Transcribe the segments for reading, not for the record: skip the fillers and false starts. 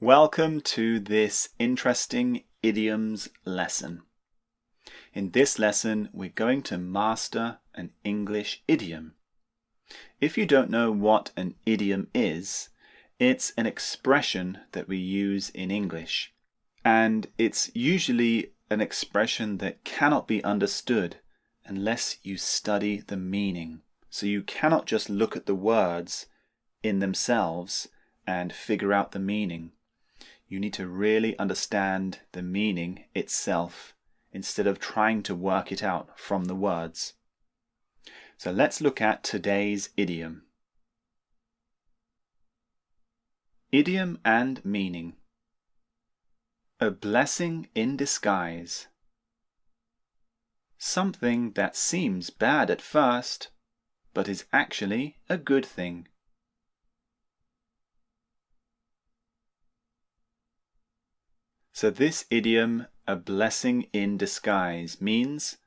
Welcome to this interesting idioms lesson. In this lesson, we're going to master an English idiom. If you don't know what an idiom is, it's an expression that we use in English. And it's usually an expression that cannot be understood unless you study the meaning. So you cannot just look at the words in themselves and figure out the meaning. You need to really understand the meaning itself instead of trying to work it out from the words. So let's look at today's idiom. Idiom and meaning. A blessing in disguise. Something that seems bad at first, but is actually a good thing. So this idiom, a blessing in disguise, means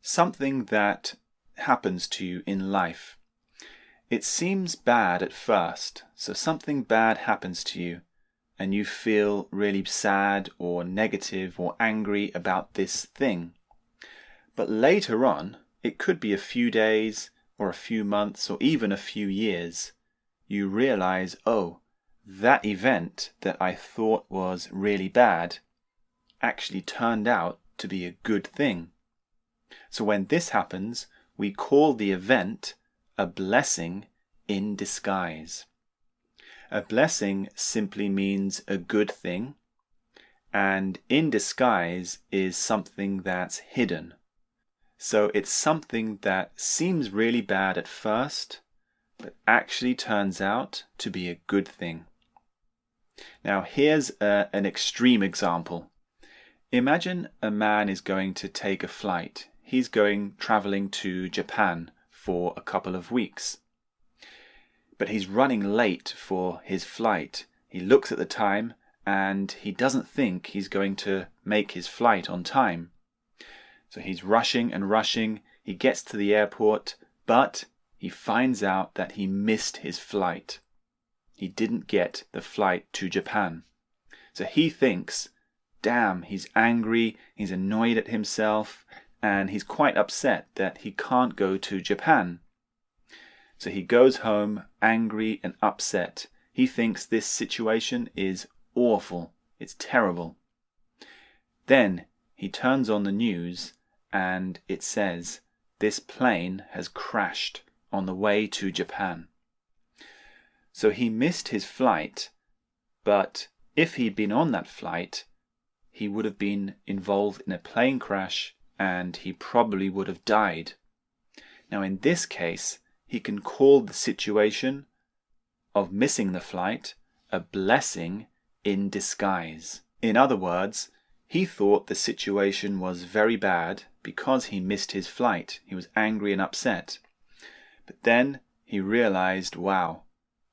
something that happens to you in life. It seems bad at first, so something bad happens to you and you feel really sad or negative or angry about this thing. But later on, it could be a few days or a few months or even a few years, you realize, oh, that event that I thought was really bad actually turned out to be a good thing. So when this happens, we call the event a blessing in disguise. A blessing simply means a good thing, and in disguise is something that's hidden. So it's something that seems really bad at first, but actually turns out to be a good thing. Now here's an extreme example. Imagine a man is going to take a flight. He's traveling to Japan for a couple of weeks. But he's running late for his flight. He looks at the time and he doesn't think he's going to make his flight on time. So he's rushing and rushing. He gets to the airport, but he finds out that he missed his flight. He didn't get the flight to Japan. So he thinks, damn, he's angry, he's annoyed at himself, and he's quite upset that he can't go to Japan. So he goes home angry and upset. He thinks this situation is awful, it's terrible. Then he turns on the news and it says, this plane has crashed on the way to Japan. So he missed his flight, but if he'd been on that flight, he would have been involved in a plane crash and he probably would have died. Now in this case, he can call the situation of missing the flight a blessing in disguise. In other words, he thought the situation was very bad because he missed his flight. He was angry and upset. But then he realized, wow,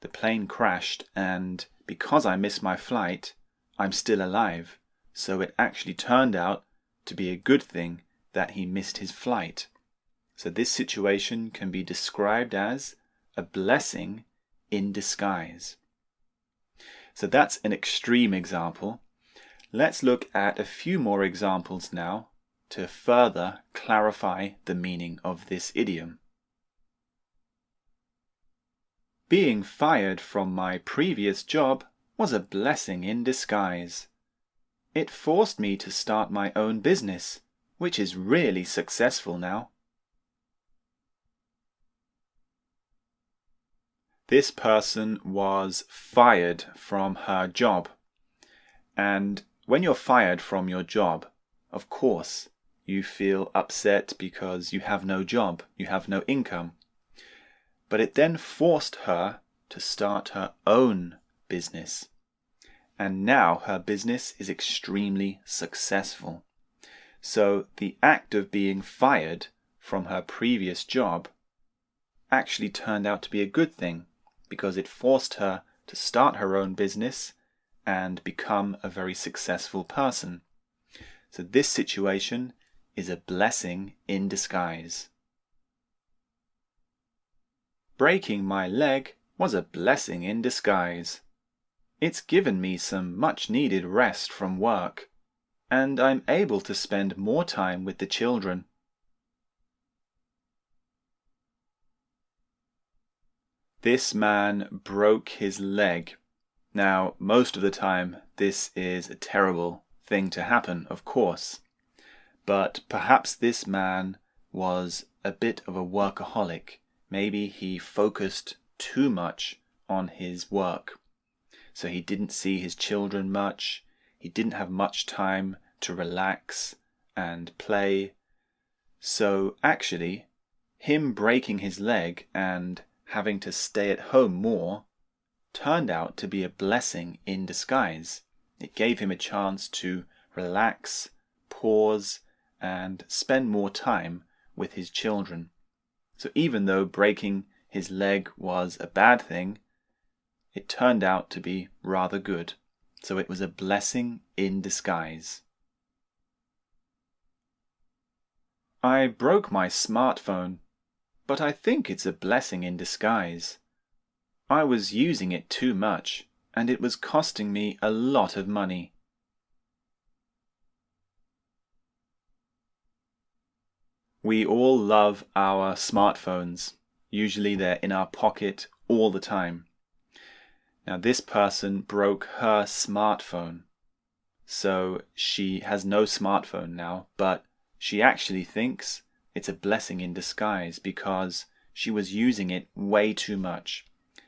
the plane crashed, and because I missed my flight, I'm still alive. So it actually turned out to be a good thing that he missed his flight. So this situation can be described as a blessing in disguise. So that's an extreme example. Let's look at a few more examples now to further clarify the meaning of this idiom. Being fired from my previous job was a blessing in disguise. It forced me to start my own business, which is really successful now. This person was fired from her job. And when you're fired from your job, of course, you feel upset because you have no job, you have no income. But it then forced her to start her own business. And now her business is extremely successful. So the act of being fired from her previous job actually turned out to be a good thing because it forced her to start her own business and become a very successful person. So this situation is a blessing in disguise. Breaking my leg was a blessing in disguise. It's given me some much-needed rest from work, and I'm able to spend more time with the children. This man broke his leg. Now, most of the time, this is a terrible thing to happen, of course. But perhaps this man was a bit of a workaholic. Maybe he focused too much on his work. So he didn't see his children much. He didn't have much time to relax and play. So actually, him breaking his leg and having to stay at home more turned out to be a blessing in disguise. It gave him a chance to relax, pause, and spend more time with his children. So even though breaking his leg was a bad thing, it turned out to be rather good. So it was a blessing in disguise. I broke my smartphone, but I think it's a blessing in disguise. I was using it too much, and it was costing me a lot of money. We all love our smartphones. Usually they're in our pocket all the time. Now this person broke her smartphone. So she has no smartphone now, but she actually thinks it's a blessing in disguise because she was using it way too much.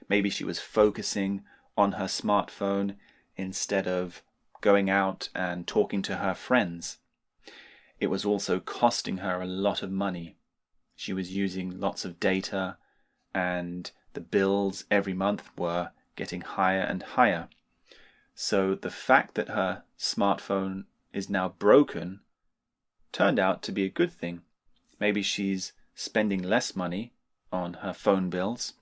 Maybe she was focusing on her smartphone instead of going out and talking to her friends. It was also costing her a lot of money. She was using lots of data, and the bills every month were getting higher and higher. So the fact that her smartphone is now broken turned out to be a good thing. Maybe she's spending less money on her phone bills,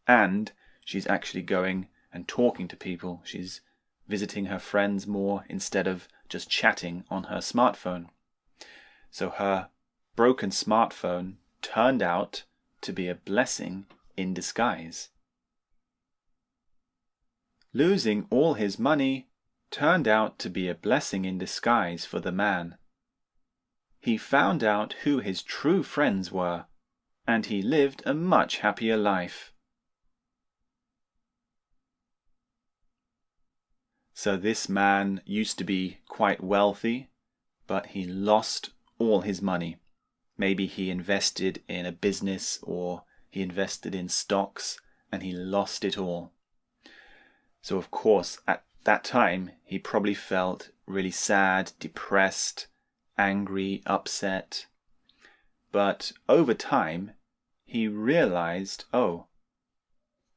and she's actually going and talking to people. She's visiting her friends more instead of just chatting on her smartphone. So her broken smartphone turned out to be a blessing in disguise. Losing all his money turned out to be a blessing in disguise for the man. He found out who his true friends were, and he lived a much happier life. So this man used to be quite wealthy, but he lost all his money. Maybe he invested in a business or he invested in stocks and he lost it all. So of course, at that time, he probably felt really sad, depressed, angry, upset. But over time, he realized, oh,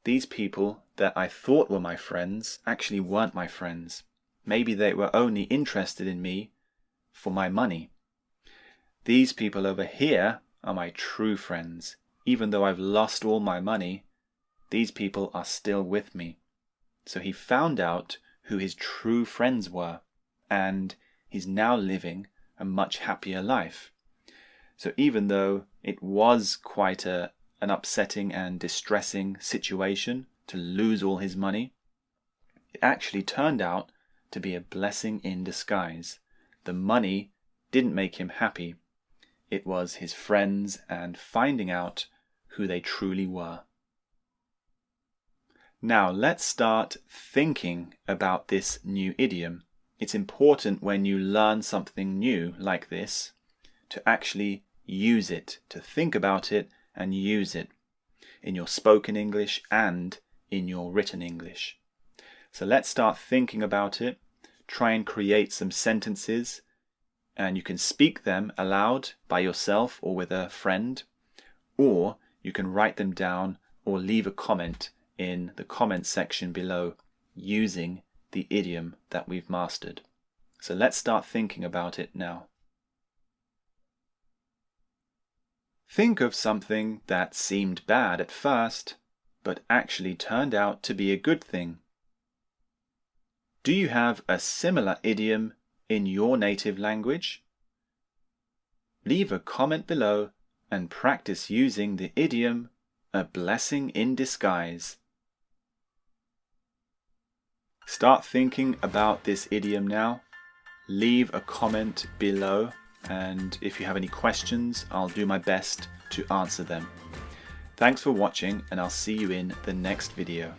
these people that I thought were my friends actually weren't my friends. Maybe they were only interested in me for my money. These people over here are my true friends. Even though I've lost all my money, these people are still with me. So he found out who his true friends were, and he's now living a much happier life. So even though it was quite an upsetting and distressing situation to lose all his money, it actually turned out to be a blessing in disguise. The money didn't make him happy. It was his friends and finding out who they truly were. Now let's start thinking about this new idiom. It's important when you learn something new like this to actually use it, to think about it and use it in your spoken English and in your written English. So let's start thinking about it, try and create some sentences, and you can speak them aloud by yourself or with a friend, or you can write them down or leave a comment in the comment section below using the idiom that we've mastered. So let's start thinking about it now. Think of something that seemed bad at first, but actually turned out to be a good thing. Do you have a similar idiom in your native language? Leave a comment below and practice using the idiom, a blessing in disguise. Start thinking about this idiom now. Leave a comment below, and if you have any questions, I'll do my best to answer them. Thanks for watching, and I'll see you in the next video.